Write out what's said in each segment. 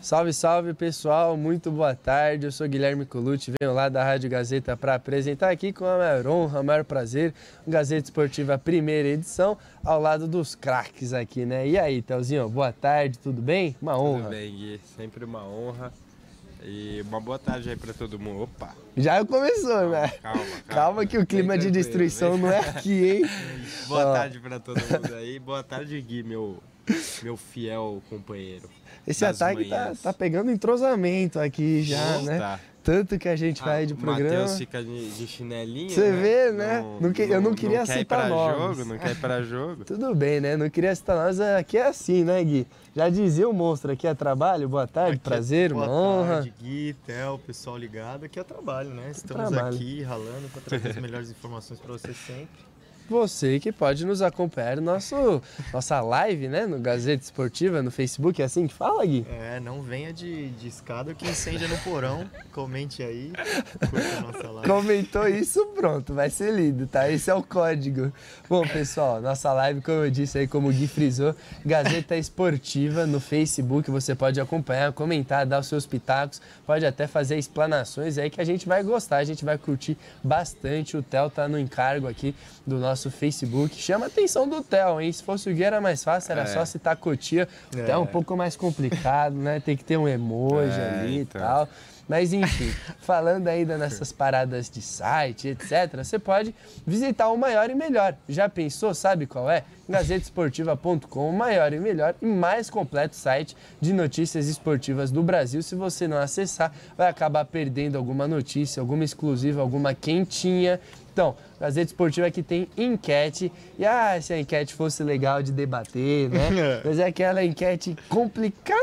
Salve, salve pessoal, muito boa tarde, eu sou Guilherme Colucci, venho lá da Rádio Gazeta para apresentar aqui com a maior honra, o maior prazer, o Gazeta Esportiva primeira edição, ao lado dos craques aqui, né? E aí, Telzinho, boa tarde, tudo bem? Uma honra. Tudo bem, Gui, sempre uma honra e uma boa tarde aí para todo mundo. Opa! Já começou, né? Calma que o clima de destruição não é aqui, hein? Boa tarde para todo mundo aí, boa tarde, Gui, meu fiel companheiro. Esse ataque tá pegando entrosamento aqui já, né? Tá. Tanto que a gente vai de programa. O Matheus fica de chinelinho. Você vê, né? Eu não queria citar nomes. Não quer ir pra jogo. Tudo bem, né? Não queria citar nomes. Aqui é assim, né, Gui? Já dizia o monstro, aqui é trabalho. Boa tarde, prazer, uma honra. Boa tarde, Gui, Theo, pessoal ligado. Aqui é trabalho, né? Estamos aqui ralando para trazer as melhores informações para você sempre. Você que pode nos acompanhar no nossa live, né? No Gazeta Esportiva, no Facebook, é assim que fala, Gui? Não venha de escada que incendia no porão. Comente aí, curta a nossa live. Comentou isso, pronto, vai ser lido, tá? Esse é o código. Bom, pessoal, nossa live, como eu disse aí, como o Gui frisou, Gazeta Esportiva no Facebook, você pode acompanhar, comentar, dar os seus pitacos, pode até fazer explanações aí que a gente vai gostar, a gente vai curtir bastante. O Theo tá no encargo aqui do nosso Facebook. Chama a atenção do Theo, hein? Se fosse o Gui era mais fácil, era só citar Cotia. O Theo é um pouco mais complicado, né? Tem que ter um emoji ali então. E tal. Mas enfim, falando aí das nossas paradas de site, etc., você pode visitar o maior e melhor. Já pensou? Sabe qual é? Gazetesportiva.com, o maior e melhor e mais completo site de notícias esportivas do Brasil. Se você não acessar, vai acabar perdendo alguma notícia, alguma exclusiva, alguma quentinha. Então, Gazeta Esportiva aqui tem enquete. E se a enquete fosse legal de debater, né? Mas é aquela enquete complicada.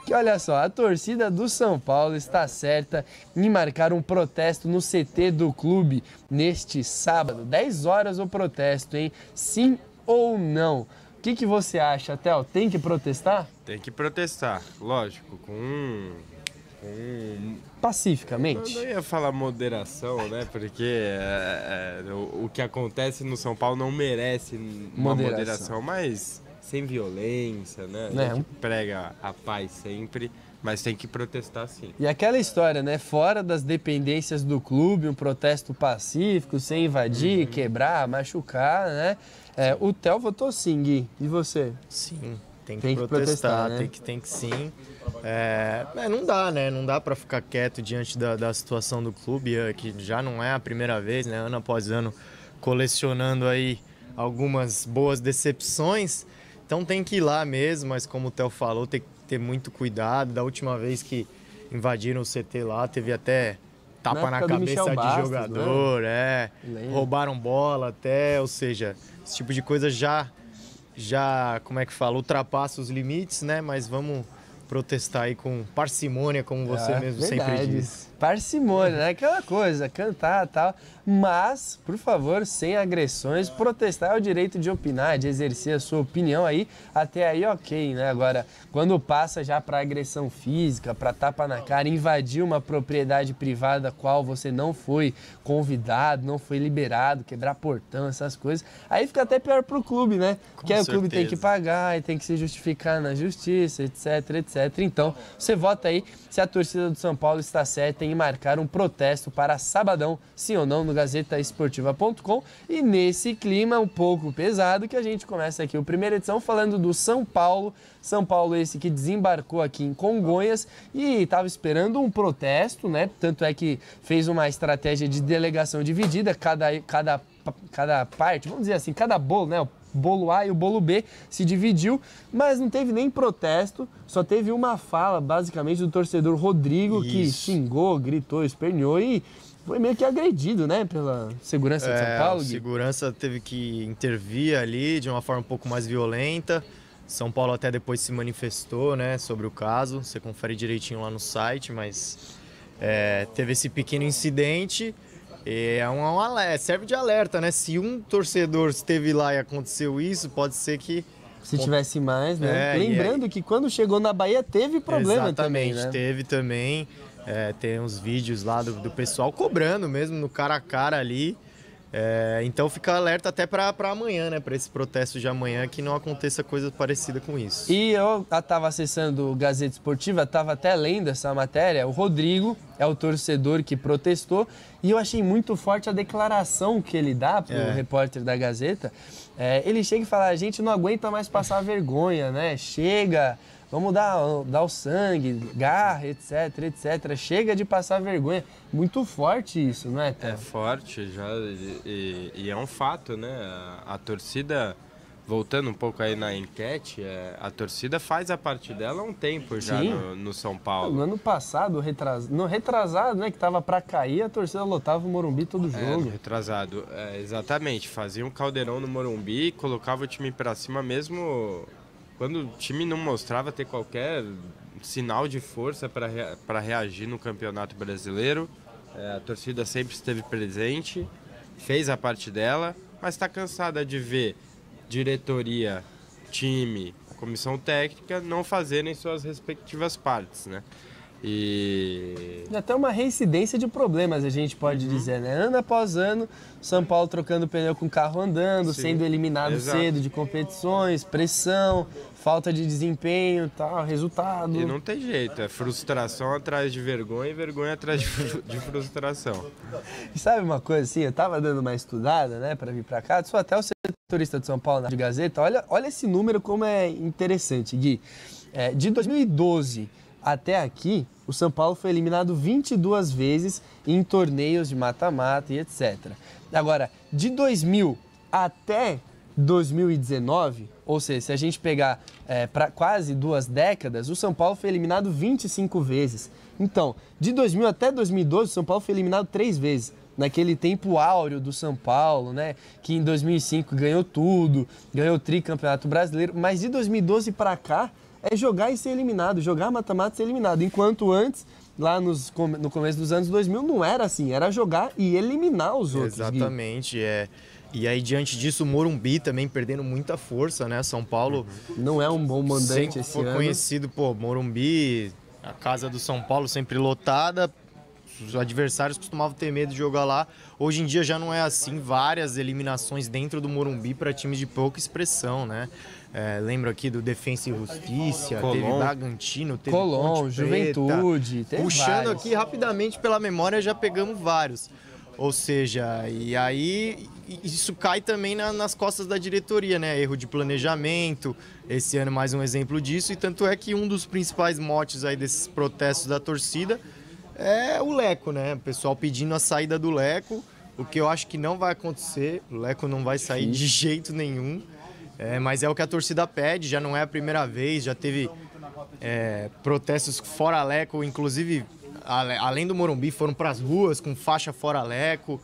Que olha só, a torcida do São Paulo está certa em marcar um protesto no CT do clube neste sábado. 10 horas o protesto, hein? Sim ou não? O que você acha, Theo? Tem que protestar? Tem que protestar, lógico, pacificamente. Eu não ia falar moderação, né? Porque o que acontece no São Paulo não merece uma moderação, mas sem violência, né? A gente prega a paz sempre, mas tem que protestar sim. E aquela história, né? Fora das dependências do clube, um protesto pacífico, sem invadir, quebrar, machucar, né? O Theo votou sim, Gui. E você? Sim, tem que protestar, né? Tem que sim. Não dá, né? Não dá para ficar quieto diante da situação do clube, que já não é a primeira vez, né? Ano após ano, colecionando aí algumas boas decepções. Então tem que ir lá mesmo, mas como o Theo falou, tem que ter muito cuidado. Da última vez que invadiram o CT lá, teve até tapa na cabeça de jogador, roubaram bola até, ou seja, esse tipo de coisa já, como é que fala, ultrapassa os limites, né? Mas vamos protestar aí com parcimônia, como você mesmo sempre diz. Parcimônia, né? Aquela coisa, cantar e tal. Mas, por favor, sem agressões, protestar é o direito de opinar, de exercer a sua opinião aí. Até aí, ok, né? Agora, quando passa já para agressão física, para tapa na cara, invadir uma propriedade privada qual você não foi convidado, não foi liberado, quebrar portão, essas coisas, aí fica até pior pro clube, né? Porque aí o clube tem que pagar e tem que se justificar na justiça, etc, etc. Então, você vota aí se a torcida do São Paulo está certa em marcar um protesto para sabadão, sim ou não, no GazetaEsportiva.com. E nesse clima um pouco pesado que a gente começa aqui a primeira edição falando do São Paulo. São Paulo esse que desembarcou aqui em Congonhas e estava esperando um protesto, né? Tanto é que fez uma estratégia de delegação dividida, cada parte, vamos dizer assim, cada bolo, né? O bolo A e o bolo B se dividiu, mas não teve nem protesto, só teve uma fala, basicamente, do torcedor Rodrigo, que xingou, gritou, esperneou e foi meio que agredido, né, pela segurança de São Paulo. A segurança teve que intervir ali de uma forma um pouco mais violenta. São Paulo até depois se manifestou, né, sobre o caso. Você confere direitinho lá no site, mas teve esse pequeno incidente. Serve de alerta, né? Se um torcedor esteve lá e aconteceu isso, pode ser que... Se tivesse mais, né? Lembrando que quando chegou na Bahia teve problema também, né? Teve também. Tem uns vídeos lá do pessoal cobrando mesmo, no cara a cara ali. Então fica alerta até para amanhã, né? Para esse protesto de amanhã, que não aconteça coisa parecida com isso. E eu estava acessando o Gazeta Esportiva, estava até lendo essa matéria. O Rodrigo é o torcedor que protestou e eu achei muito forte a declaração que ele dá para o repórter da Gazeta. Ele chega e fala: a gente não aguenta mais passar vergonha, né? Chega, vamos dar o sangue, garra, etc, etc. Chega de passar vergonha. Muito forte isso, não é, Theo? É forte já, e é um fato, né? A torcida, voltando um pouco aí na enquete, a torcida faz a parte dela há um tempo já no São Paulo. No ano passado, retrasado, né, que tava para cair, a torcida lotava o Morumbi todo jogo. Retrasado, exatamente. Fazia um caldeirão no Morumbi, colocava o time para cima mesmo quando o time não mostrava ter qualquer sinal de força para reagir no Campeonato Brasileiro. A torcida sempre esteve presente, fez a parte dela, mas está cansada de ver diretoria, time, comissão técnica não fazerem suas respectivas partes, né? E até uma reincidência de problemas, a gente pode dizer, né? Ano após ano, São Paulo trocando pneu com o carro andando, sendo eliminado cedo de competições, pressão, falta de desempenho, tal, resultado. E não tem jeito, é frustração atrás de vergonha e vergonha atrás de frustração. E sabe uma coisa assim, eu tava dando uma estudada, né, para vir para cá, sou até o setorista de São Paulo na Gazeta, olha esse número como é interessante, Gui. De 2012 até aqui, o São Paulo foi eliminado 22 vezes em torneios de mata-mata e etc. Agora, de 2000 até 2019, ou seja, se a gente pegar para quase 2 décadas, o São Paulo foi eliminado 25 vezes. Então, de 2000 até 2012, o São Paulo foi eliminado 3 vezes. Naquele tempo áureo do São Paulo, né? Que em 2005 ganhou tudo, ganhou o tricampeonato brasileiro. Mas de 2012 para cá, é jogar e ser eliminado, jogar mata-mata e ser eliminado. Enquanto antes, lá no começo dos anos 2000, não era assim, era jogar e eliminar os outros. Exatamente, E aí, diante disso, o Morumbi também perdendo muita força, né? São Paulo não é um bom mandante esse ano. Foi conhecido, Morumbi, a casa do São Paulo sempre lotada, os adversários costumavam ter medo de jogar lá. Hoje em dia já não é assim, várias eliminações dentro do Morumbi para times de pouca expressão, né? Lembro aqui do Defensa e Justiça, teve Bragantino, teve Colón, Juventude, teve puxando vários. Aqui rapidamente pela memória, já pegamos vários. Ou seja, e aí isso cai também nas costas da diretoria, né? Erro de planejamento, esse ano mais um exemplo disso, e tanto é que um dos principais motes aí desses protestos da torcida é o Leco, né? O pessoal pedindo a saída do Leco, o que eu acho que não vai acontecer, o Leco não vai sair de jeito nenhum, mas é o que a torcida pede, já não é a primeira vez, já teve protestos fora Leco, inclusive além do Morumbi, foram para as ruas com faixa fora Leco. Ou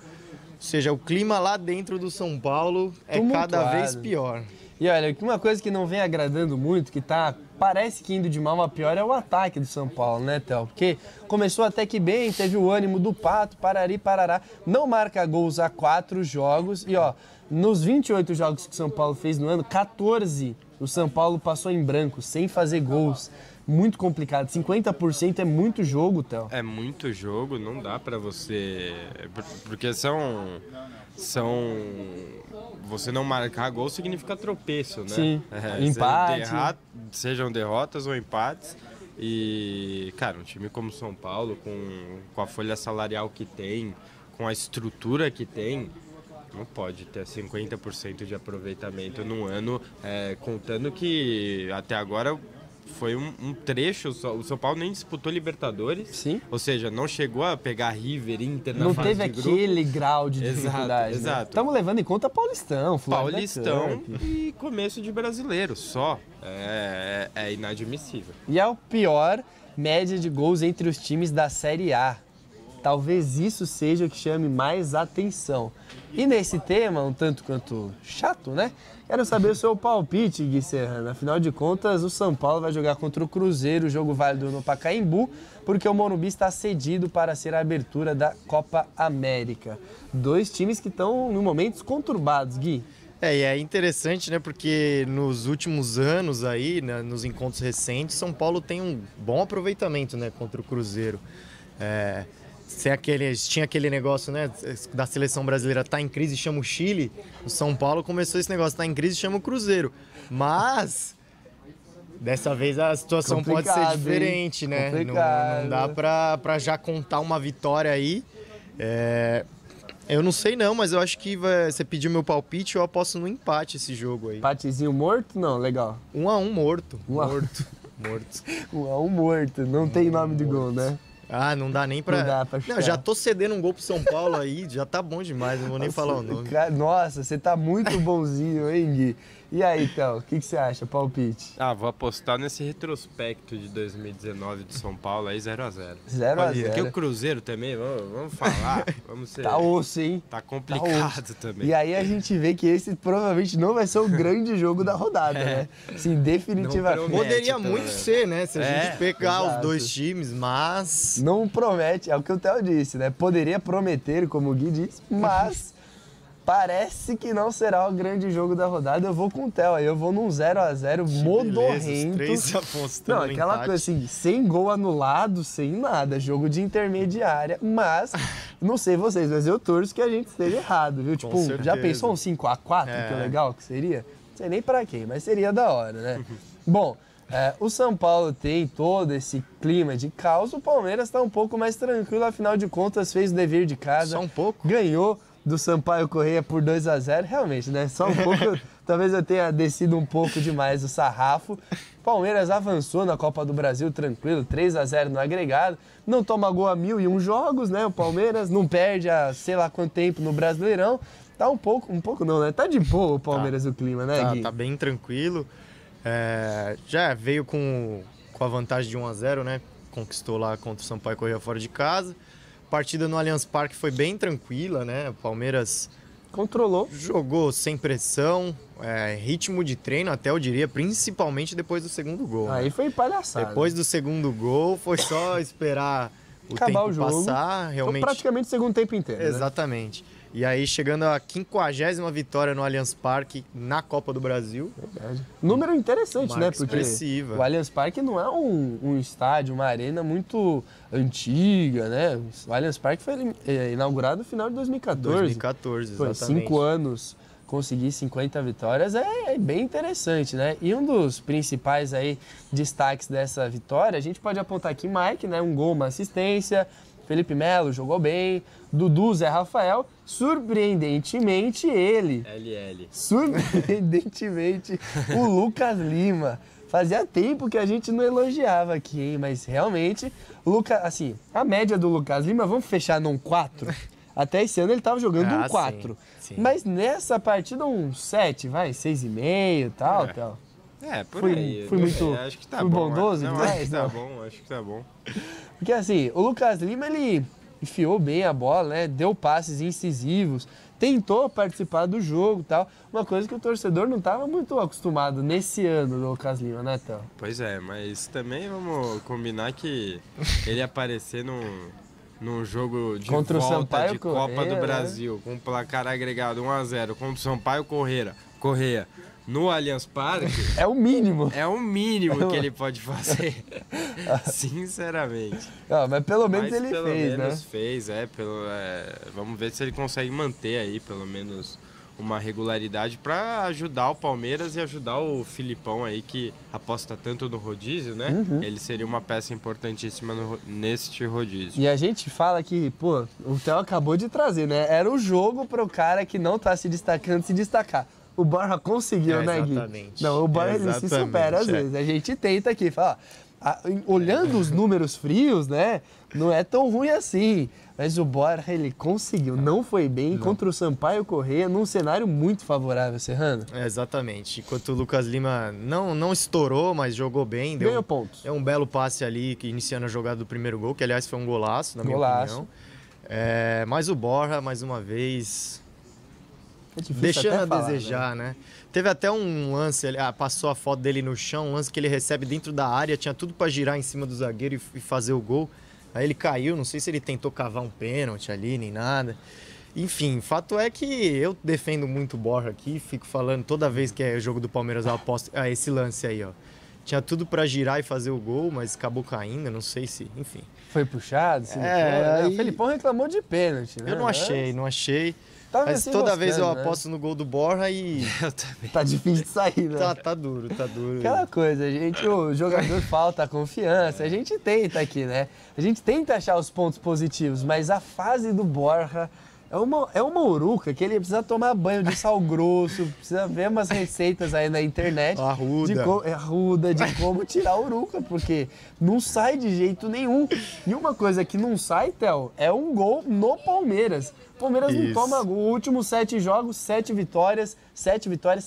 seja, o clima lá dentro do São Paulo é cada vez pior. E olha, uma coisa que não vem agradando muito, que parece que indo de mal a pior, é o ataque do São Paulo, né, Theo? Porque começou até que bem, teve o ânimo do Pato, parari, parará, não marca gols há 4 jogos e, nos 28 jogos que o São Paulo fez no ano, 14 o São Paulo passou em branco, sem fazer gols. Muito complicado, 50% é muito jogo, Theo. É muito jogo, não dá pra você... Porque você não marcar gol significa tropeço, né? Sim, empate. Sejam derrotas ou empates. E, cara, um time como São Paulo, com a folha salarial que tem, com a estrutura que tem, não pode ter 50% de aproveitamento num ano, contando que até agora foi um trecho, o São Paulo nem disputou Libertadores. Sim. Ou seja, não chegou a pegar River, Inter na não fase de teve aquele grau de dificuldade. Exato. Estamos levando em conta Paulistão, Paulistão e começo de brasileiro, só. É inadmissível. E é o pior média de gols entre os times da Série A. Talvez isso seja o que chame mais atenção. E nesse tema, um tanto quanto chato, né? Quero saber o seu palpite, Gui Serrano. Afinal de contas, o São Paulo vai jogar contra o Cruzeiro, jogo válido no Pacaembu, porque o Morumbi está cedido para ser a abertura da Copa América. 2 times que estão em momentos conturbados, Gui. E é interessante, né? Porque nos últimos anos aí, né, nos encontros recentes, São Paulo tem um bom aproveitamento, né, contra o Cruzeiro. tinha aquele negócio, né, da seleção brasileira tá em crise, chama o Chile. O São Paulo começou esse negócio, tá em crise, chama o Cruzeiro. Mas dessa vez a situação pode ser diferente, né? Não dá pra já contar uma vitória aí. Eu não sei não, mas eu acho que você pediu meu palpite, eu aposto no empate esse jogo aí. Empatezinho morto? Não, legal. 1-1 morto. Morto. 1-1 morto. Não tem nome de gol, né? Ah, não dá nem pra... Não dá pra chutar. Não, já tô cedendo um gol pro São Paulo aí, já tá bom demais, não vou nem falar o nome. Nossa, você tá muito bonzinho, hein, Gui? E aí, então, o que você acha? Palpite? Vou apostar nesse retrospecto de 2019 de São Paulo aí, 0-0. 0-0. Porque o Cruzeiro também, vamos falar, vamos ser... Tá osso, hein? Tá complicado também. E aí a gente vê que esse provavelmente não vai ser o grande jogo da rodada, né? Sim, definitivamente. Poderia muito ser, né? Se a gente pegar os dois times, mas... Não promete, é o que o Theo disse, né? Poderia prometer, como o Gui disse, mas... Parece que não será o grande jogo da rodada. Eu vou com o Theo aí. Eu vou num 0-0 modorrento. Não, aquela coisa assim, sem gol anulado, sem nada. Jogo de intermediária. Mas, não sei vocês, mas eu torço que a gente esteja errado, viu? Tipo, já pensou um 5-4? Que legal que seria? Não sei nem pra quem, mas seria da hora, né? Bom, o São Paulo tem todo esse clima de caos. O Palmeiras tá um pouco mais tranquilo. Afinal de contas, fez o dever de casa. Só um pouco. Ganhou do Sampaio Corrêa por 2-0, realmente, né? Só um pouco, talvez eu tenha descido um pouco demais o sarrafo. Palmeiras avançou na Copa do Brasil tranquilo, 3-0 no agregado. Não toma gol a 1001 jogos, né? O Palmeiras não perde há sei lá quanto tempo no Brasileirão. Tá um pouco não, né? Tá de boa o Palmeiras o clima, né, Gui? Tá bem tranquilo. Já veio com a vantagem de 1-0, né? Conquistou lá contra o Sampaio Corrêa fora de casa. A partida no Allianz Parque foi bem tranquila, né? O Palmeiras controlou, jogou sem pressão, ritmo de treino até eu diria, principalmente depois do segundo gol. Aí foi palhaçada. Depois do segundo gol foi só esperar acabar o jogo, passar. Realmente... Foi praticamente o segundo tempo inteiro. Exatamente. Né? E aí chegando à 50ª vitória no Allianz Parque na Copa do Brasil. Verdade. Número interessante, né? Porque expressiva. O Allianz Parque não é um estádio, uma arena muito antiga, né? O Allianz Parque foi inaugurado no final de 2014. 2014, exatamente. Foi 5 anos, conseguir 50 vitórias é bem interessante, né? E um dos principais aí destaques dessa vitória, a gente pode apontar aqui Mike, né? Um gol, uma assistência. Felipe Melo jogou bem, Dudu, Zé Rafael, surpreendentemente surpreendentemente o Lucas Lima. Fazia tempo que a gente não elogiava aqui, hein? Mas realmente, assim, a média do Lucas Lima, vamos fechar num 4? Até esse ano ele tava jogando um 4. Sim. Mas nessa partida um 7, vai, 6,5 e tal, tal. Por aí. Fui muito acho que tá fui bom. bondoso Não, demais? acho que tá bom. Porque assim, o Lucas Lima, ele enfiou bem a bola, né? Deu passes incisivos, tentou participar do jogo e tal. Uma coisa que o torcedor não estava muito acostumado nesse ano do Lucas Lima, né, Théo? Pois é, mas também vamos combinar que ele aparecer num jogo de contra volta o Sampaio de Corrêa, Copa do Brasil, com placar agregado 1-0 contra o Sampaio Corrêa no Allianz Parque... É o mínimo. É o mínimo que ele pode fazer, sinceramente. Mas pelo menos ele pelo fez, menos né? fez, vamos ver se ele consegue manter aí, pelo menos, uma regularidade para ajudar o Palmeiras e ajudar o Filipão aí, que aposta tanto no rodízio, né? Uhum. Ele seria uma peça importantíssima neste rodízio. E a gente fala que, pô, o Theo acabou de trazer, né? Era o jogo para o cara que não tá se destacando se destacar. O Borja conseguiu, né, Gui? Exatamente. Não, o Borja ele se supera às vezes. A gente tenta aqui, fala, olhando os números frios, né, não é tão ruim assim. Mas o Borja, ele conseguiu, não foi bem contra o Sampaio Corrêa, num cenário muito favorável, Serrano. Exatamente. Enquanto o Lucas Lima não estourou, mas jogou bem. Ganhou pontos. É um belo passe ali, que iniciando a jogada do primeiro gol, que aliás foi um golaço, na minha opinião. Mas o Borja, mais uma vez... deixando a desejar, né? Teve até um lance, passou a foto dele no chão, um lance que ele recebe dentro da área, tinha tudo pra girar em cima do zagueiro e fazer o gol. Aí ele caiu, não sei se ele tentou cavar um pênalti ali, nem nada. Enfim, fato é que eu defendo muito o Borja aqui, fico falando toda vez que é jogo do Palmeiras eu aposto esse lance aí, ó. tinha tudo para girar e fazer o gol, mas acabou caindo, não sei se, enfim. Foi puxado? Se não foi, né? O Felipão reclamou de pênalti, né? Eu não achei. Tava mas assim toda vez eu né? aposto no gol do Borja e... Eu também. Tá difícil de sair, né? Tá duro. Aquela coisa, o jogador falta a confiança, a gente tenta aqui, né? A gente tenta achar os pontos positivos, mas a fase do Borja é uma uruca que ele precisa tomar banho de sal grosso, precisa ver umas receitas aí na internet. Arruda. De como tirar a uruca, porque não sai de jeito nenhum. E uma coisa que não sai, Theo, é um gol no Palmeiras. O Palmeiras não toma gol. Os últimos 7 jogos, 7 vitórias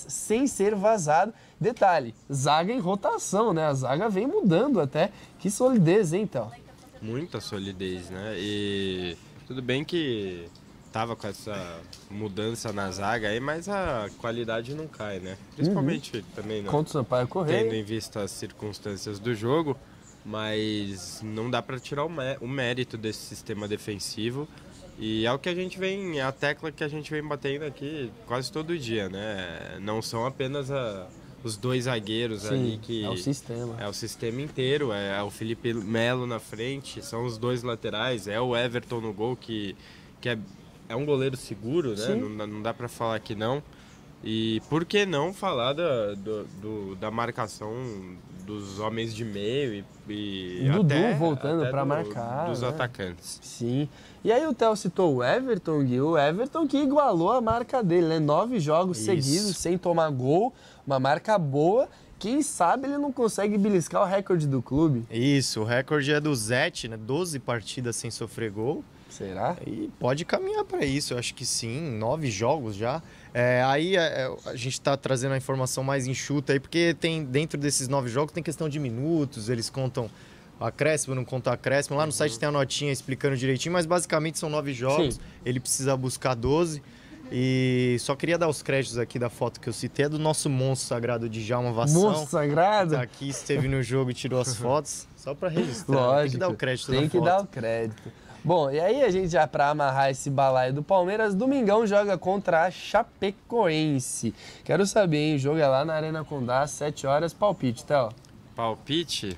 sem ser vazado. Detalhe, zaga em rotação, né? A zaga vem mudando até. Que solidez, hein, Theo? Muita solidez, né? E tudo bem que tava com essa mudança na zaga aí, mas a qualidade não cai, né? Principalmente também contra o Sampaio Correia, tendo em vista as circunstâncias do jogo, mas não dá para tirar o mérito desse sistema defensivo. E é o que a gente vem, é a tecla que a gente vem batendo aqui quase todo dia, né? Não são apenas os 2 zagueiros ali que... é o sistema. É o sistema inteiro, é o Felipe Melo na frente, são os 2 laterais, é o Everton no gol que é um goleiro seguro, né? Não dá pra falar que não. E por que não falar da marcação dos homens de meio e Dudu até voltando para marcar. Dos né? atacantes. Sim. E aí o Theo citou o Everton, Gui. O Everton que igualou a marca dele, né? 9 jogos seguidos sem tomar gol. Uma marca boa. Quem sabe ele não consegue beliscar o recorde do clube. Isso, o recorde é do Zete, né? 12 partidas sem sofrer gol. Será? E pode caminhar para isso, eu acho que sim, 9 jogos já. A gente está trazendo a informação mais enxuta aí, porque tem dentro desses 9 jogos tem questão de minutos, eles contam acréscimo, não contam acréscimo. Lá no site tem a notinha explicando direitinho, mas basicamente são 9 jogos, ele precisa buscar 12. E só queria dar os créditos aqui da foto que eu citei, é do nosso monstro sagrado Djalma Vassão. Monstro sagrado? Tá aqui, esteve no jogo e tirou as fotos, só para registrar. Lógico, tem que dar o crédito tem que dar o crédito. Bom, e aí a gente já para amarrar esse balaio do Palmeiras, domingão joga contra a Chapecoense. Quero saber, hein? O jogo é lá na Arena Condá, 7 horas, palpite, Theo. Palpite?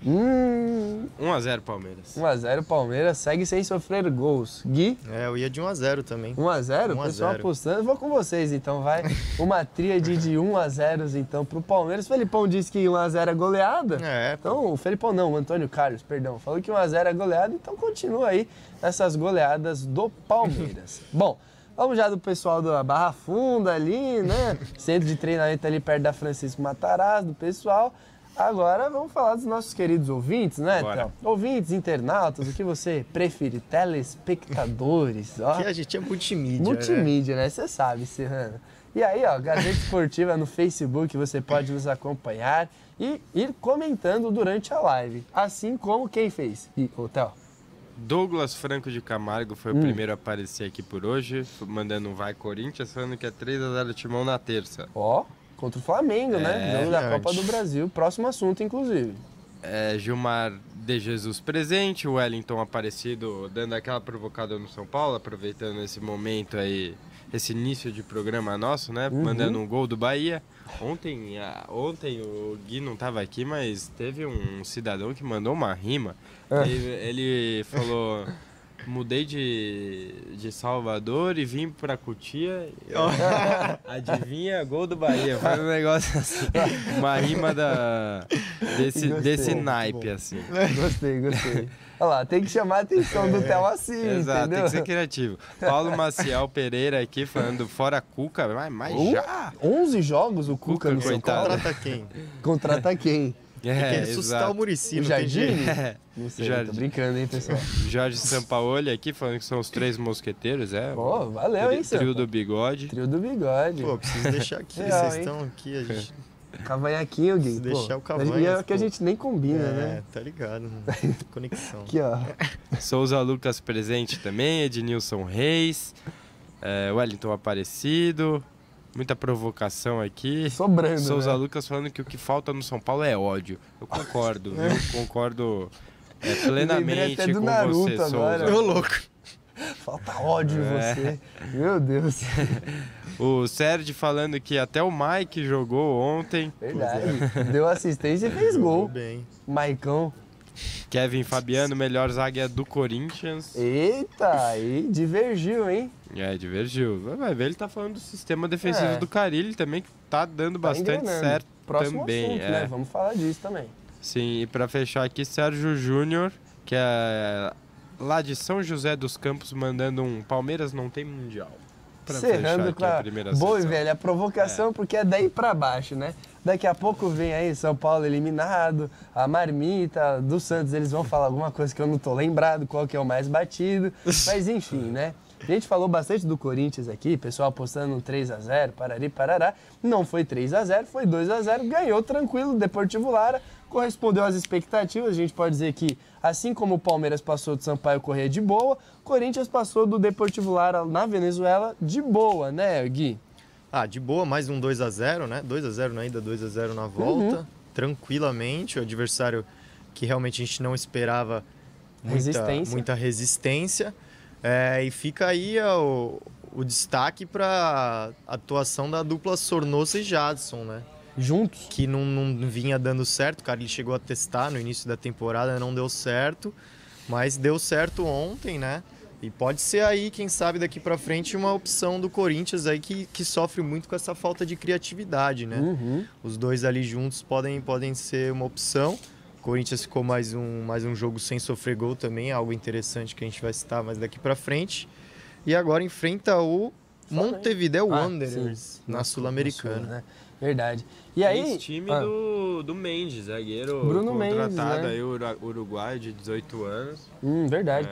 1x0 Palmeiras. 1x0 Palmeiras, segue sem sofrer gols. Gui? Eu ia de 1x0 também. 1x0? O pessoal apostando. Eu vou com vocês, então, vai. Uma tríade de 1x0, então, pro Palmeiras. O Felipão disse que 1x0 é goleada. Então, o Felipão não, o Antônio Carlos, perdão. Falou que 1x0 é goleada, então continua aí essas goleadas do Palmeiras. Bom, vamos já do pessoal da Barra Funda ali, né? Centro de treinamento ali perto da Francisco Matarazzo, do pessoal. Agora vamos falar dos nossos queridos ouvintes, né, Theo? Ouvintes, internautas, o que você prefere? Telespectadores, ó. Que a gente é multimídia. Multimídia, né? Você sabe, Serrano. E aí, ó, Gazeta Esportiva no Facebook, você pode nos acompanhar e ir comentando durante a live. Assim como quem fez? O Theo? Douglas Franco de Camargo foi o primeiro a aparecer aqui por hoje, mandando um vai Corinthians, falando que é 3x0 Timão na terça. Ó. Contra o Flamengo, né? Jogo da Copa do Brasil. Próximo assunto, inclusive. Gilmar de Jesus presente, o Wellington Aparecido dando aquela provocada no São Paulo, aproveitando esse momento aí, esse início de programa nosso, né? Mandando um gol do Bahia. Ontem o Gui não estava aqui, mas teve um cidadão que mandou uma rima. Ele falou... Mudei de Salvador e vim pra Cotia. Adivinha, gol do Bahia. Foi um negócio assim. Uma rima desse naipe, assim. Gostei. Olha lá, tem que chamar a atenção do Theo assim, exato, entendeu? Tem que ser criativo. Paulo Maciel Pereira aqui falando fora Cuca, mas já. 11 jogos o Cuca no São Paulo. Contrata quem? Contrata quem? Tem que ressuscitar o Muricy, o Jardine? Não sei, Jardim. Tô brincando, hein, pessoal. Jorge Sampaoli aqui, falando que são os 3 mosqueteiros, Pô, valeu, hein, Trio do Bigode. Trio do Bigode. Pô, preciso deixar aqui, vocês estão aqui, a gente... Cavanhaquinho, Gui. Deixar o Cavanhaque. É que a gente nem combina, né? Tá ligado. Conexão. Aqui, ó. Souza Lucas presente também, Ednilson Reis, Wellington Aparecido... Muita provocação aqui. Sobrando, Souza né? Lucas falando que o que falta no São Paulo é ódio. Eu concordo, eu concordo plenamente até do com Naruto você, agora. Souza. Ô, louco. Falta ódio em você. Meu Deus. O Sérgio falando que até o Mike jogou ontem. Verdade. Deu assistência e fez gol. Bem. Maicão. Kevin Fabiano, melhor zagueira do Corinthians. Eita, aí divergiu, hein? Divergiu. Vai ver, ele tá falando do sistema defensivo do Carille também, que tá dando bastante certo. Próximo também. Assunto, né? Vamos falar disso também. Sim, e pra fechar aqui, Sérgio Júnior, que é lá de São José dos Campos, mandando um Palmeiras não tem Mundial. Cerrando com a boa e velha provocação, porque é daí pra baixo, né? Daqui a pouco vem aí São Paulo eliminado, a marmita do Santos, eles vão falar alguma coisa que eu não tô lembrado, qual que é o mais batido, mas enfim, né? A gente falou bastante do Corinthians aqui, pessoal apostando no 3-0, parari, parará. Não foi 3-0, foi 2-0, ganhou tranquilo, Deportivo Lara, correspondeu às expectativas. A gente pode dizer que, assim como o Palmeiras passou do Sampaio Corrêa de boa, Corinthians passou do Deportivo Lara na Venezuela de boa, né, Gui? De boa, mais um 2-0, né? 2-0 na ida, 2-0 na volta, tranquilamente. O adversário que realmente a gente não esperava muita resistência. E fica aí o destaque para a atuação da dupla Sornosa e Jadson, né? Juntos? Que não vinha dando certo, cara, ele chegou a testar no início da temporada, não deu certo, mas deu certo ontem, né? E pode ser aí, quem sabe, daqui para frente, uma opção do Corinthians aí que sofre muito com essa falta de criatividade, né? Os dois ali juntos podem ser uma opção. O Corinthians ficou mais um jogo sem sofrer gol também, algo interessante que a gente vai citar mais daqui para frente. E agora enfrenta o Montevideo Wanderers na Sul-Americana. Né? Verdade. E aí, esse time do Mendes, zagueiro Bruno contratado Mendes, né? aí, uruguaio de 18 anos. Verdade.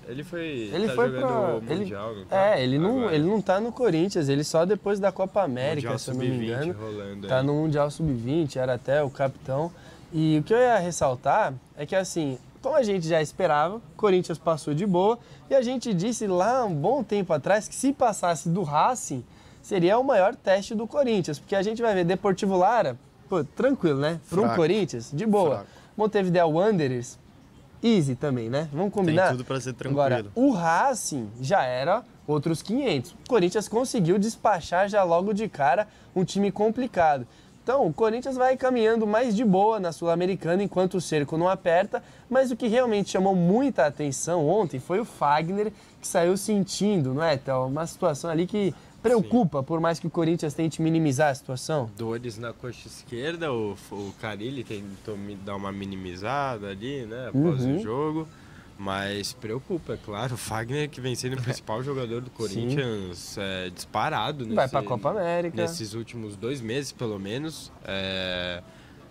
Ele foi jogando o Mundial, não tá? Ele não tá no Corinthians, ele só depois da Copa América, se eu não me engano. Tá aí no Mundial Sub-20, era até o capitão. E o que eu ia ressaltar é que, assim, como a gente já esperava, o Corinthians passou de boa, e a gente disse lá um bom tempo atrás que se passasse do Racing, seria o maior teste do Corinthians, porque a gente vai ver Deportivo Lara, tranquilo, né? Para um Corinthians, de boa. Fraco. Montevideo Wanderers, easy também, né? Vamos combinar? Tem tudo para ser tranquilo. Agora, o Racing já era outros 500. O Corinthians conseguiu despachar já logo de cara um time complicado. Então, o Corinthians vai caminhando mais de boa na Sul-Americana enquanto o cerco não aperta, mas o que realmente chamou muita atenção ontem foi o Fagner, que saiu sentindo, não é, Théo? Uma situação ali que preocupa, sim, por mais que o Corinthians tente minimizar a situação. Dores na coxa esquerda, o Carille tentou dar uma minimizada ali, né, após o jogo. Mas preocupa, é claro, o Fagner, que vem sendo o principal jogador do Corinthians, disparado vai para a Copa América. Nesses últimos 2 meses, pelo menos.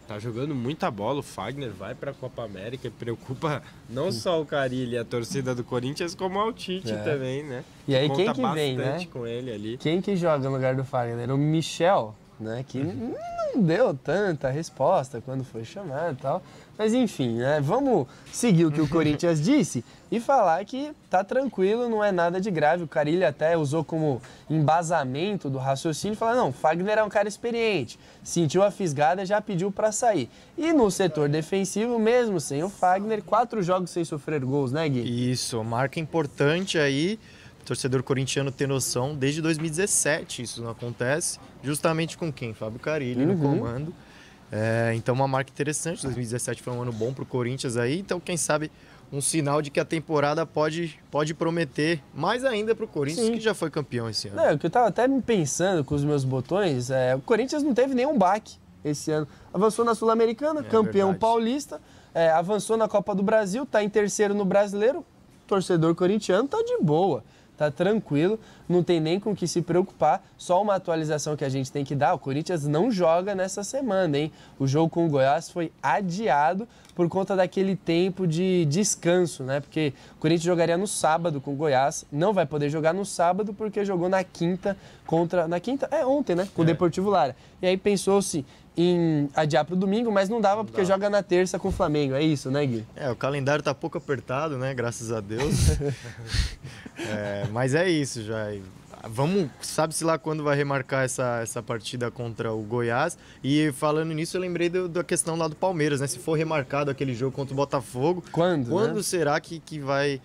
Tá jogando muita bola, o Fagner vai para a Copa América e preocupa não só o Carille e a torcida do Corinthians, como o Tite também, né? E aí quem que vem, né? Com ele ali. Quem que joga no lugar do Fagner? O Michel, né? Que não deu tanta resposta quando foi chamado e tal. Mas enfim, né? Vamos seguir o que o Corinthians disse e falar que tá tranquilo, não é nada de grave. O Carille até usou como embasamento do raciocínio e falou, não, o Fagner é um cara experiente, sentiu a fisgada, já pediu para sair. E no setor defensivo, mesmo sem o Fagner, 4 jogos sem sofrer gols, né, Gui? Isso, marca importante aí. O torcedor corintiano tem noção, desde 2017 isso não acontece, justamente com quem? Fábio Carille no comando. Então uma marca interessante, 2017 foi um ano bom para o Corinthians aí, então quem sabe um sinal de que a temporada pode prometer mais ainda para o Corinthians, sim, que já foi campeão esse ano. O que eu estava até pensando com os meus botões, o Corinthians não teve nenhum baque esse ano. Avançou na Sul-Americana, campeão paulista, avançou na Copa do Brasil, está em terceiro no Brasileiro, torcedor corintiano tá de boa. Tá tranquilo, não tem nem com o que se preocupar, só uma atualização que a gente tem que dar, o Corinthians não joga nessa semana, hein? O jogo com o Goiás foi adiado por conta daquele tempo de descanso, né? Porque o Corinthians jogaria no sábado com o Goiás, não vai poder jogar no sábado porque jogou na quinta ontem, né? Com o Deportivo Lara. E aí pensou-se em adiar para o domingo, mas não dava porque joga na terça com o Flamengo, é isso, né, Gui? O calendário tá pouco apertado, né, graças a Deus. Mas é isso já. Sabe-se lá quando vai remarcar essa partida contra o Goiás. E falando nisso, eu lembrei da questão lá do Palmeiras, né? Se for remarcado aquele jogo contra o Botafogo, quando né? será que vai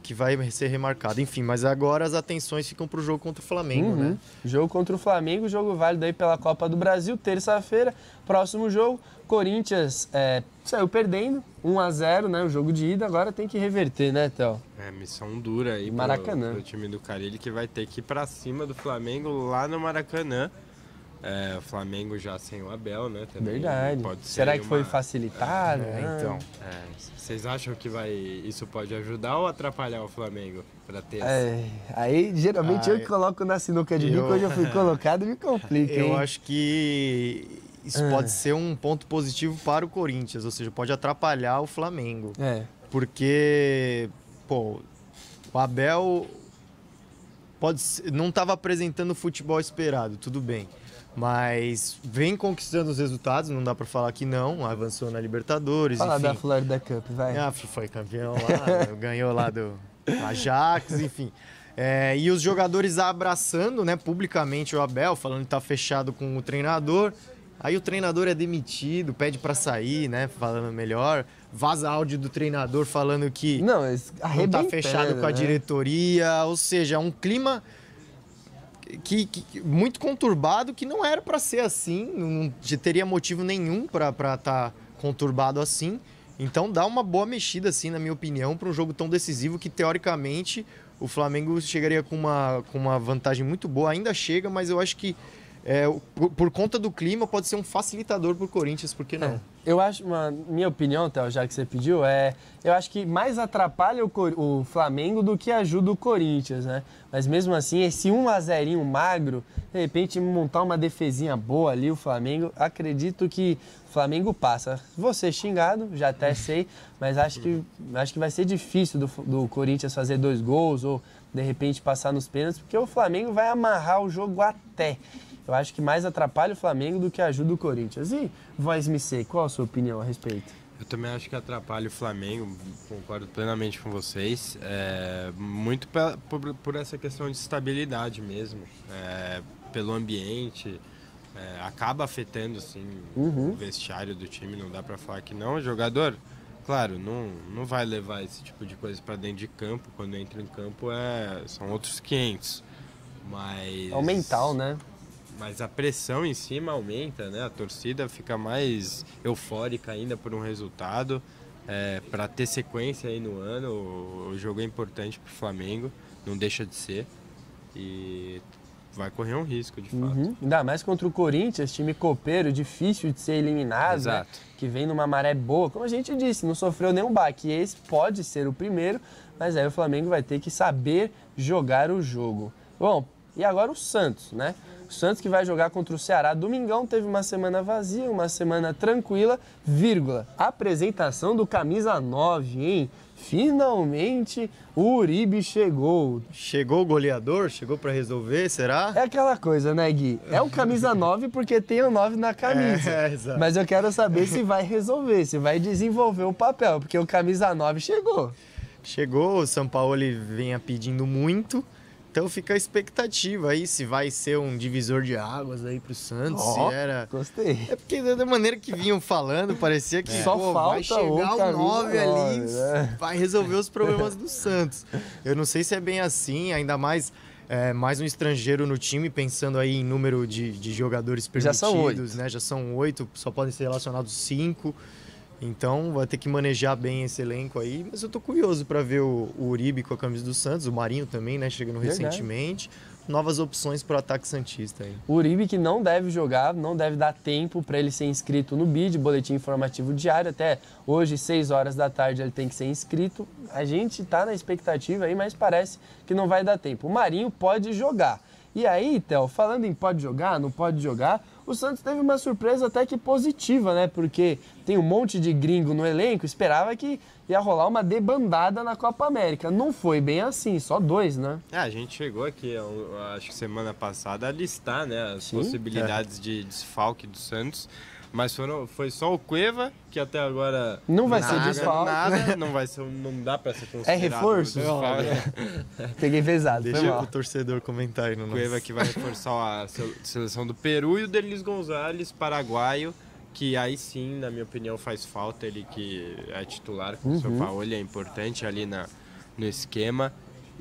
que vai ser remarcado. Enfim, mas agora as atenções ficam para o jogo contra o Flamengo, né? Jogo contra o Flamengo, jogo válido aí pela Copa do Brasil, terça-feira, próximo jogo. Corinthians saiu perdendo, 1-0, né? O jogo de ida, agora tem que reverter, né, Theo? Missão dura aí pro time do Carille, que vai ter que ir pra cima do Flamengo lá no Maracanã. O Flamengo já sem o Abel, né? Também Verdade. Pode ser. Será que foi facilitado? Então. Vocês acham que isso pode ajudar ou atrapalhar o Flamengo para ter aí geralmente eu coloco na sinuca de bico, hoje eu fui colocado e me complica, Eu acho que isso pode ser um ponto positivo para o Corinthians, ou seja, pode atrapalhar o Flamengo. Porque, o Abel não estava apresentando o futebol esperado, tudo bem. Mas vem conquistando os resultados, não dá pra falar que não, avançou na Libertadores, Fala enfim. da Florida Cup, vai. Foi campeão lá, ganhou lá do Ajax, enfim. E os jogadores abraçando, né, publicamente o Abel, falando que tá fechado com o treinador. Aí o treinador é demitido, pede pra sair, né, falando melhor. Vaza áudio do treinador falando que não tá fechado com a diretoria, ou seja, um clima que muito conturbado, que não era para ser assim, não teria motivo nenhum para estar conturbado assim. Então dá uma boa mexida, assim, na minha opinião, para um jogo tão decisivo que, teoricamente, o Flamengo chegaria com uma vantagem muito boa. Ainda chega, mas eu acho que por conta do clima pode ser um facilitador para o Corinthians, por que não? Eu acho, minha opinião, Theo, já que você pediu, eu acho que mais atrapalha o Flamengo do que ajuda o Corinthians, né? Mas mesmo assim, esse 1-0 magro, de repente montar uma defesinha boa ali, o Flamengo, acredito que o Flamengo passa. Vou ser xingado, já até sei, mas acho que vai ser difícil do Corinthians fazer 2 gols ou de repente passar nos pênaltis, porque o Flamengo vai amarrar o jogo até. Eu acho que mais atrapalha o Flamengo do que ajuda o Corinthians. E, Voz MC, qual a sua opinião a respeito? Eu também acho que atrapalha o Flamengo, concordo plenamente com vocês. Muito por essa questão de estabilidade mesmo, pelo ambiente. Acaba afetando, assim, o vestiário do time, não dá pra falar que não. O jogador, claro, não vai levar esse tipo de coisa pra dentro de campo. Quando entra em campo, são outros 500. Mas... É o mental, né? Mas a pressão em cima aumenta, né? A torcida fica mais eufórica ainda por um resultado. Para ter sequência aí no ano, o jogo é importante para o Flamengo, não deixa de ser. E vai correr um risco, de fato. Ainda mais contra o Corinthians, time copeiro, difícil de ser eliminado. Exato. Né? Que vem numa maré boa. Como a gente disse, não sofreu nenhum baque. Esse pode ser o primeiro, mas aí o Flamengo vai ter que saber jogar o jogo. Bom, e agora o Santos, né? O Santos que vai jogar contra o Ceará. Domingão teve uma semana vazia, uma semana tranquila, apresentação do camisa 9, hein? Finalmente o Uribe chegou. Chegou o goleador? Chegou para resolver, será? É aquela coisa, né, Gui? É o camisa 9 porque tem o 9 na camisa. Exato. Mas eu quero saber se vai resolver, se vai desenvolver o papel, porque o camisa 9 chegou. Chegou, o Sampaoli vinha pedindo muito. Então fica a expectativa aí se vai ser um divisor de águas aí pro Santos, se era... Gostei. É porque da maneira que vinham falando, parecia que só falta vai chegar o 9 ali, né? vai resolver os problemas do Santos. Eu não sei se é bem assim, ainda mais mais um estrangeiro no time, pensando aí em número de jogadores permitidos, Já são 8. né? Já são 8, só podem ser relacionados 5. Então vai ter que manejar bem esse elenco aí, mas eu tô curioso para ver o Uribe com a camisa do Santos, o Marinho também, né, chegando recentemente. Novas opções para o ataque santista aí. O Uribe que não deve jogar, não deve dar tempo para ele ser inscrito no BID, Boletim Informativo Diário, até hoje, 6 horas da tarde, ele tem que ser inscrito. A gente tá na expectativa aí, mas parece que não vai dar tempo. O Marinho pode jogar. E aí, Theo, falando em pode jogar, não pode jogar, o Santos teve uma surpresa até que positiva, né? Porque tem um monte de gringo no elenco, esperava que ia rolar uma debandada na Copa América. Não foi bem assim, só 2, né? A gente chegou aqui, acho que semana passada, a listar, né, as possibilidades de desfalque do Santos. Mas foi só o Cueva, que até agora não vai ser desfalque. Não dá pra ser considerado. É reforço? Peguei pesado. Deixa o torcedor comentar aí no nosso. Cueva que vai reforçar a seleção do Peru e o Denis Gonzalez, paraguaio, que aí sim, na minha opinião, faz falta. Ele que é titular com o São Paulo, é importante ali no esquema.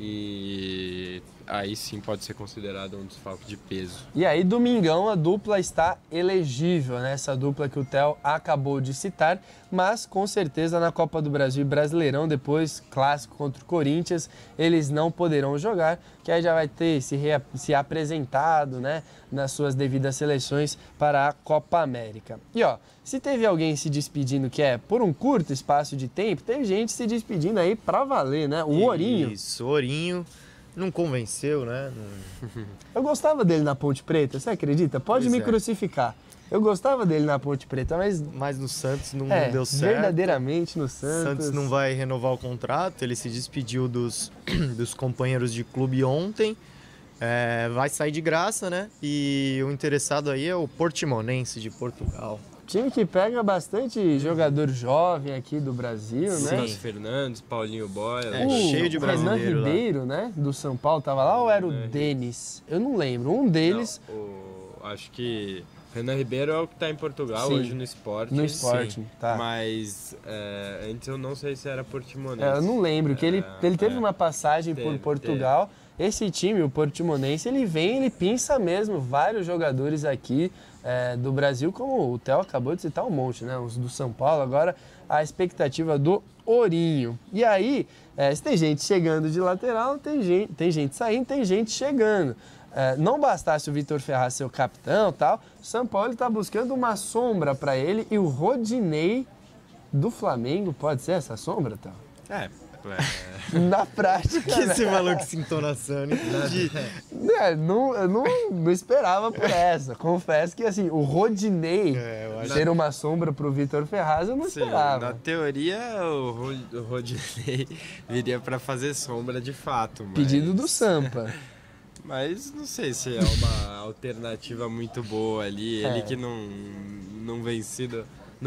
E aí sim pode ser considerado um desfalque de peso. E aí, domingão, a dupla está elegível, né? Essa dupla que o Theo acabou de citar, mas com certeza na Copa do Brasil e Brasileirão, depois clássico contra o Corinthians, eles não poderão jogar, que aí já vai ter se apresentado, né, nas suas devidas seleções para a Copa América. E ó, se teve alguém se despedindo que é por um curto espaço de tempo, tem gente se despedindo aí pra valer, né? O Ourinho. Isso, Ourinho. Não convenceu, né? Eu gostava dele na Ponte Preta, você acredita? Pode me crucificar. Eu gostava dele na Ponte Preta, mas no Santos não deu certo. Verdadeiramente no Santos. Santos não vai renovar o contrato, ele se despediu dos companheiros de clube ontem. Vai sair de graça, né? E o interessado aí é o Portimonense de Portugal. Time que pega bastante jogador jovem aqui do Brasil, né? Lucas Fernandes, Paulinho Boia. Cheio de brasileiro. Renan Ribeiro, né? Do São Paulo, tava lá ou era o Denis? Eu não lembro. Um deles... Acho que Renan Ribeiro é o que está em Portugal hoje no Sporting. No Sporting, tá. Mas antes eu não sei se era Portimonense. Eu não lembro, que ele teve uma passagem por Portugal. Esse time, o Portimonense, ele pinça mesmo vários jogadores aqui do Brasil, como o Theo acabou de citar um monte, né? Os do São Paulo, agora a expectativa do Ourinho. E aí, se tem gente chegando de lateral, tem gente saindo, tem gente chegando. Não bastasse o Vitor Ferraz ser o capitão e tal, o São Paulo está buscando uma sombra para ele e o Rodinei do Flamengo pode ser essa sombra, Theo? Na prática. Que esse maluco se entonação, não entendi. Eu não esperava por essa. Confesso que assim, o Rodinei ser uma sombra pro Vitor Ferraz, eu não esperava. Na teoria, o Rodinei viria para fazer sombra de fato. Mas... Pedido do Sampa. Mas não sei se é uma alternativa muito boa ali. Ele que não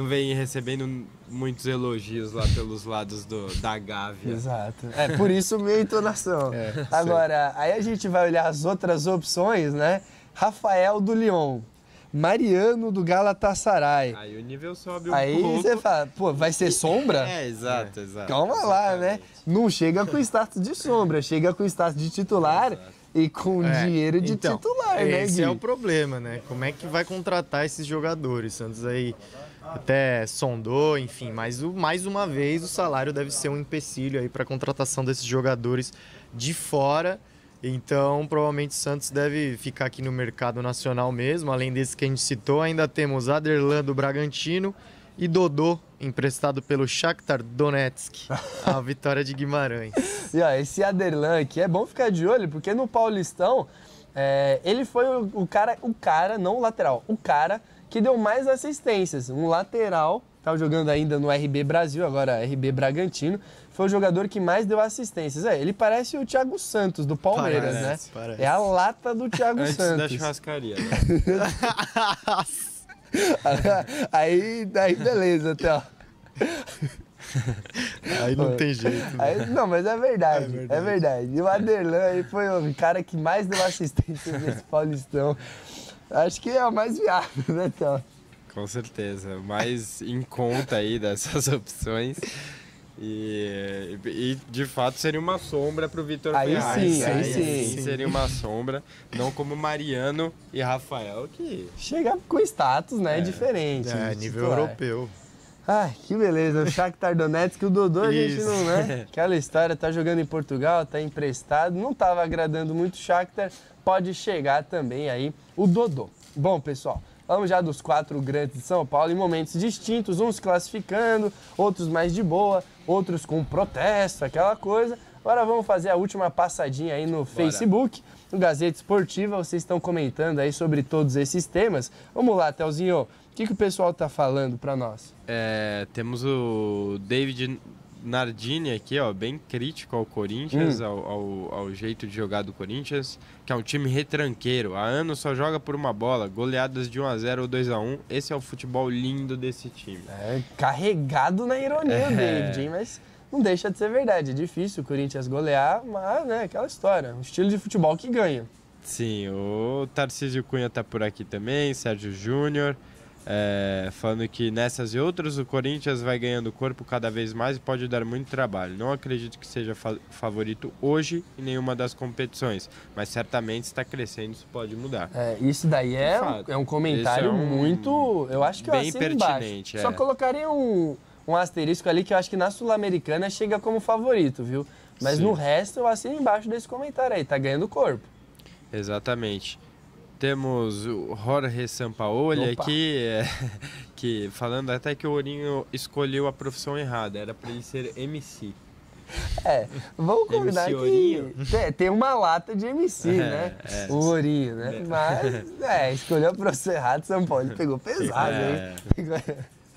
vem recebendo muitos elogios lá pelos lados da Gávea. Exato. Por isso minha entonação. Agora, aí a gente vai olhar as outras opções, né? Rafael do Lyon, Mariano do Galatasaray. Aí o nível sobe um pouco. Aí você fala, vai ser sombra? Exato. Calma lá, né? Não chega com status de sombra, chega com status de titular. E com dinheiro de titular, né, Gui? Esse é o problema, né? Como é que vai contratar esses jogadores? Santos aí até sondou, enfim, mas mais uma vez o salário deve ser um empecilho aí para a contratação desses jogadores de fora. Então, provavelmente o Santos deve ficar aqui no mercado nacional mesmo. Além desse que a gente citou, ainda temos Aderlan do Bragantino e Dodô, emprestado pelo Shakhtar Donetsk, a Vitória de Guimarães. E ó, esse Aderlan aqui é bom ficar de olho, porque no Paulistão ele foi o cara, não o lateral, o cara que deu mais assistências. Um lateral, estava jogando ainda no RB Brasil, agora RB Bragantino, foi o jogador que mais deu assistências. Ele parece o Thiago Santos, do Palmeiras, né? Parece. É a lata do Thiago Antes Santos. Da churrascaria, né? Aí beleza, Theo. Aí não tem jeito. Né? Aí, não, mas é verdade. E o Aderlan aí foi o cara que mais deu assistência nesse Paulistão. Acho que é o mais viável, né, Theo? Com certeza. Mais em conta aí dessas opções. E de fato seria uma sombra para o Vitor Ferraz. Aí sim. Seria uma sombra, não como Mariano e Rafael, que... Chega com status, né? Diferente. Nível europeu. Ai, que beleza. O Shakhtar Donetsk, o Dodô, a gente não, né? Aquela história, tá jogando em Portugal, tá emprestado, não tava agradando muito o Shakhtar, pode chegar também aí o Dodô. Bom, pessoal, vamos já dos 4 grandes de São Paulo em momentos distintos, uns classificando, outros mais de boa, outros com protesto, aquela coisa. Agora vamos fazer a última passadinha aí no Facebook, no Gazeta Esportiva, vocês estão comentando aí sobre todos esses temas. Vamos lá, Telzinho, o que o pessoal tá falando para nós? Temos o David Nardini aqui, ó, bem crítico ao Corinthians, ao jeito de jogar do Corinthians, que é um time retranqueiro. Há anos só joga por uma bola, goleadas de 1-0 ou 2-1. Esse é o futebol lindo desse time. Carregado na ironia, David, hein? Mas não deixa de ser verdade. É difícil o Corinthians golear, mas, né, aquela história. Um estilo de futebol que ganha. Sim, o Tarcísio Cunha tá por aqui também, Sérgio Júnior. falando que nessas e outras o Corinthians vai ganhando corpo cada vez mais e pode dar muito trabalho. Não acredito que seja favorito hoje em nenhuma das competições, mas certamente está crescendo, isso pode mudar. Isso daí é um comentário muito, eu acho que eu assino pertinente. Só colocaria um asterisco ali que eu acho que na Sul-Americana chega como favorito, viu? Mas no resto eu assino embaixo desse comentário aí, tá ganhando corpo. Exatamente. Temos o Jorge Sampaoli aqui, que falando até que o Ourinho escolheu a profissão errada, era para ele ser MC. Vamos combinar que tem uma lata de MC, né? O Ourinho, né? Mas, escolheu a profissão errada, São Paulo pegou pesado, hein?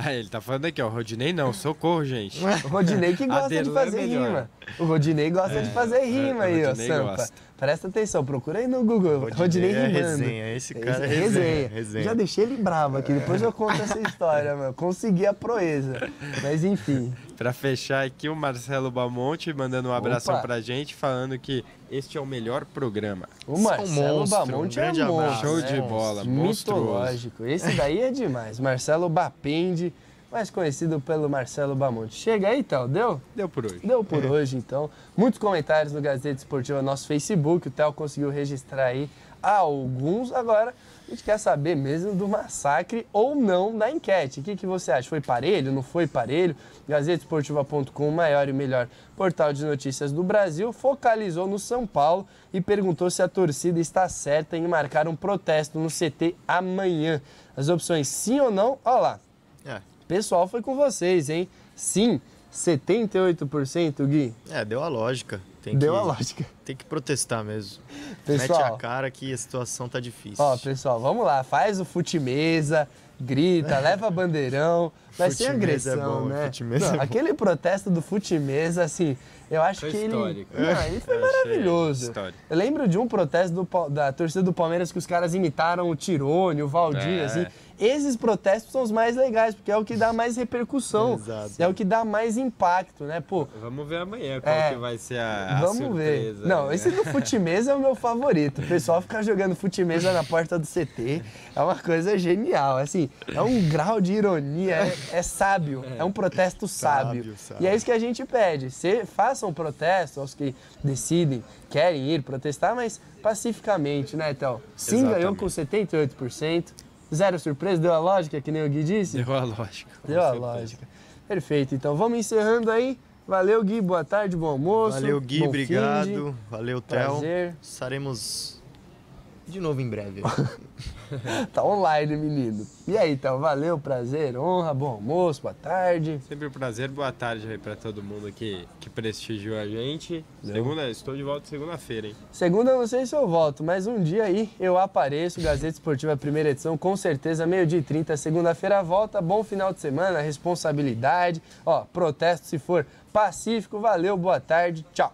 Ele tá falando aqui, ó, Rodinei não, socorro, gente. O Rodinei que gosta de fazer rima. O Rodinei gosta de fazer rima aí, ó, Sampa. Gosta. Presta atenção, procura aí no Google. Rodinei rimando. Resenha, esse cara é resenha. Já deixei ele bravo aqui, depois eu conto essa história, mano. Consegui a proeza. Mas enfim. Pra fechar aqui, o Marcelo Bamonte mandando um abração pra gente, falando que este é o melhor programa. O Marcelo Bamonte é um monstro. Show de bola, mitológico. Esse daí é demais. Marcelo Bapende, mais conhecido pelo Marcelo Bamonte. Chega aí, Théo, deu? Deu por hoje. Deu por hoje, então. Muitos comentários no Gazeta Esportiva, nosso Facebook. O Théo conseguiu registrar aí alguns. Agora, a gente quer saber mesmo do massacre ou não da enquete. O que você acha? Foi parelho? Não foi parelho? GazeteEsportiva.com, o maior e melhor portal de notícias do Brasil, focalizou no São Paulo e perguntou se a torcida está certa em marcar um protesto no CT amanhã. As opções sim ou não, olha lá. Pessoal, foi com vocês, hein? Sim, 78%, Gui. Deu a lógica. Deu a lógica. Tem que protestar mesmo. Pessoal, mete a cara que a situação tá difícil. Pessoal, vamos lá. Faz o fute-mesa, grita, leva bandeirão, mas sem agressão, né? Não, aquele protesto do fute-mesa, assim, eu acho foi que histórico. ele foi maravilhoso. Eu lembro de um protesto da torcida do Palmeiras que os caras imitaram o Tirone, o Valdir, assim. Esses protestos são os mais legais, porque é o que dá mais repercussão. Exato. É o que dá mais impacto, né? Pô, vamos ver amanhã qual que vai ser a vamos surpresa. Ver. Não, esse do fute-mesa é o meu favorito. O pessoal ficar jogando fute-mesa na porta do CT é uma coisa genial. Assim, é um grau de ironia, é sábio. É um protesto sábio. E é isso que a gente pede. Façam protesto aos que decidem, querem ir protestar, mas pacificamente, né, Théo? Sim, ganhou com 78%. Zero surpresa, deu a lógica, que nem o Gui disse? Deu a lógica. Deu a lógica. Perfeito, então vamos encerrando aí. Valeu, Gui, boa tarde, bom almoço. Valeu, Gui, obrigado. Valeu, Théo. Prazer. Estaremos de novo em breve. Tá online, menino. E aí, Théo, valeu, prazer, honra, bom almoço, boa tarde. Sempre um prazer, boa tarde aí pra todo mundo que prestigiou a gente. Estou de volta segunda-feira, hein? Segunda eu não sei se eu volto, mas um dia aí eu apareço, Gazeta Esportiva, primeira edição, com certeza, 12h30, segunda-feira volta, bom final de semana, responsabilidade, protesto se for pacífico, valeu, boa tarde, tchau.